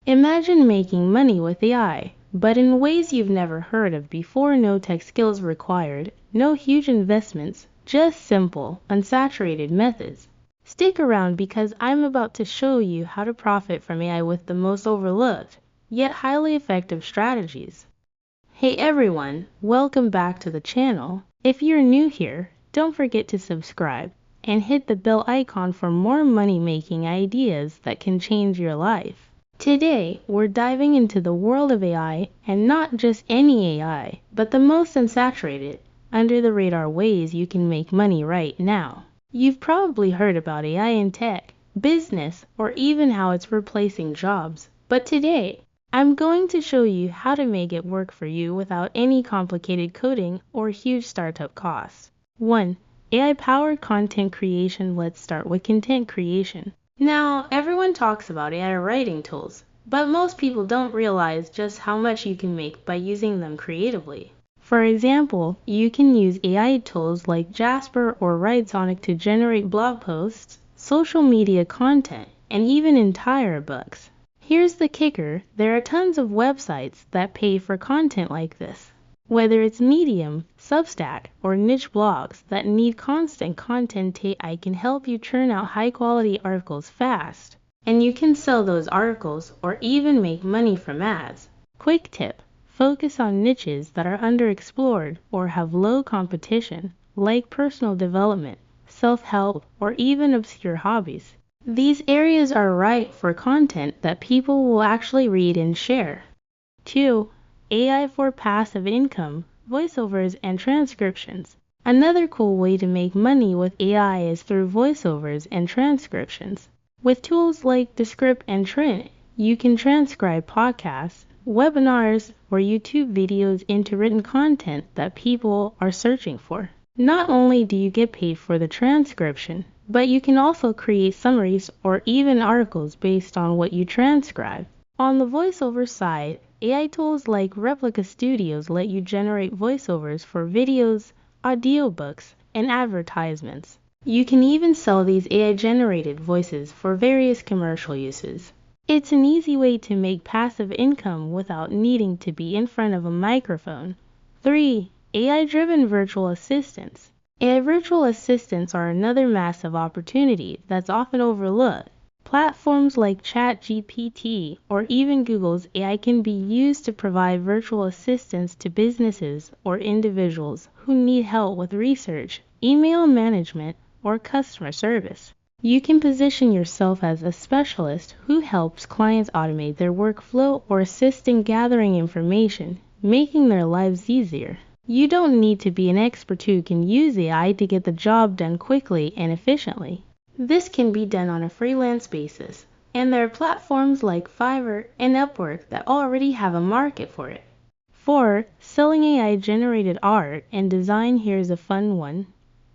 Imagine making money with AI, but in ways you've never heard of before. No tech skills required, no huge investments, just simple, unsaturated methods. Stick around because I'm about to show you how to profit from AI with the most overlooked, yet highly effective strategies. Hey everyone, welcome back to the channel. If you're new here, don't forget to subscribe and hit the bell icon for more money-making ideas that can change your life. Today, we're diving into the world of AI, and not just any AI, but the most unsaturated, under-the-radar ways you can make money right now. You've probably heard about AI in tech, business, or even how it's replacing jobs. But today, I'm going to show you how to make it work for you without any complicated coding or huge startup costs. 1. AI-powered content creation. Let's start with content creation. Now, everyone talks about AI writing tools, but most people don't realize just how much you can make by using them creatively. For example, you can use AI tools like Jasper or Writesonic to generate blog posts, social media content, and even entire books. Here's the kicker, there are tons of websites that pay for content like this. Whether it's Medium, Substack, or niche blogs that need constant content, AI can help you churn out high-quality articles fast. And you can sell those articles or even make money from ads. Quick tip, focus on niches that are underexplored or have low competition, like personal development, self-help, or even obscure hobbies. These areas are right for content that people will actually read and share. 2. AI for passive income, voiceovers and transcriptions. Another cool way to make money with AI is through voiceovers and transcriptions. With tools like Descript and Trint, you can transcribe podcasts, webinars, or YouTube videos into written content that people are searching for. Not only do you get paid for the transcription, but you can also create summaries or even articles based on what you transcribe. On the voiceover side, AI tools like Replica Studios let you generate voiceovers for videos, audiobooks, and advertisements. You can even sell these AI-generated voices for various commercial uses. It's an easy way to make passive income without needing to be in front of a microphone. 3. AI-driven virtual assistants. AI virtual assistants are another massive opportunity that's often overlooked. Platforms like ChatGPT or even Google's AI can be used to provide virtual assistants to businesses or individuals who need help with research, email management, or customer service. You can position yourself as a specialist who helps clients automate their workflow or assist in gathering information, making their lives easier. You don't need to be an expert who can use AI to get the job done quickly and efficiently. This can be done on a freelance basis, and there are platforms like Fiverr and Upwork that already have a market for it. 4. Selling AI-generated art and design. Here's a fun one.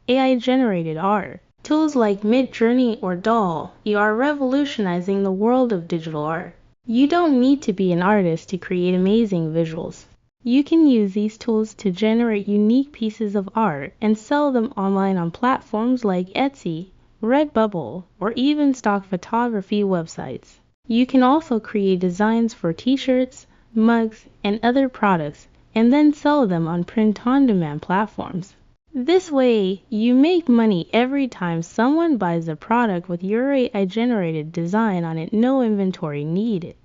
AI-generated art. Tools like Midjourney or DALL-E are revolutionizing the world of digital art. You don't need to be an artist to create amazing visuals. You can use these tools to generate unique pieces of art and sell them online on platforms like Etsy, Redbubble, or even stock photography websites. You can also create designs for t-shirts, mugs, and other products, and then sell them on print-on-demand platforms. This way, you make money every time someone buys a product with your AI-generated design on it, no inventory needed.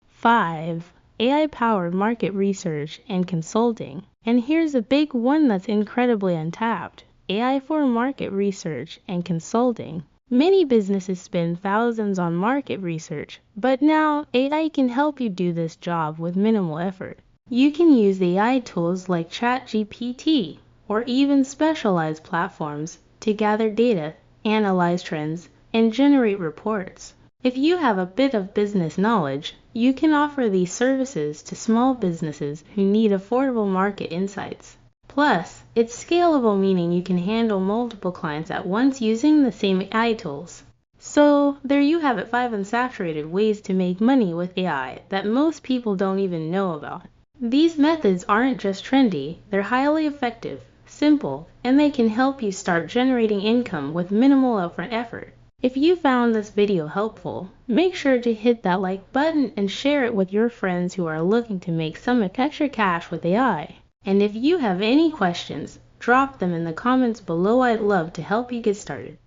5. AI-powered market research and consulting. And here's a big one that's incredibly untapped. AI for market research and consulting. Many businesses spend thousands on market research, but now AI can help you do this job with minimal effort. You can use AI tools like ChatGPT or even specialized platforms to gather data, analyze trends, and generate reports. If you have a bit of business knowledge, you can offer these services to small businesses who need affordable market insights. Plus, it's scalable, meaning you can handle multiple clients at once using the same AI tools. So, there you have it, 5 unsaturated ways to make money with AI that most people don't even know about. These methods aren't just trendy, they're highly effective, simple, and they can help you start generating income with minimal upfront effort. If you found this video helpful, make sure to hit that like button and share it with your friends who are looking to make some extra cash with AI. And if you have any questions, drop them in the comments below. I'd love to help you get started.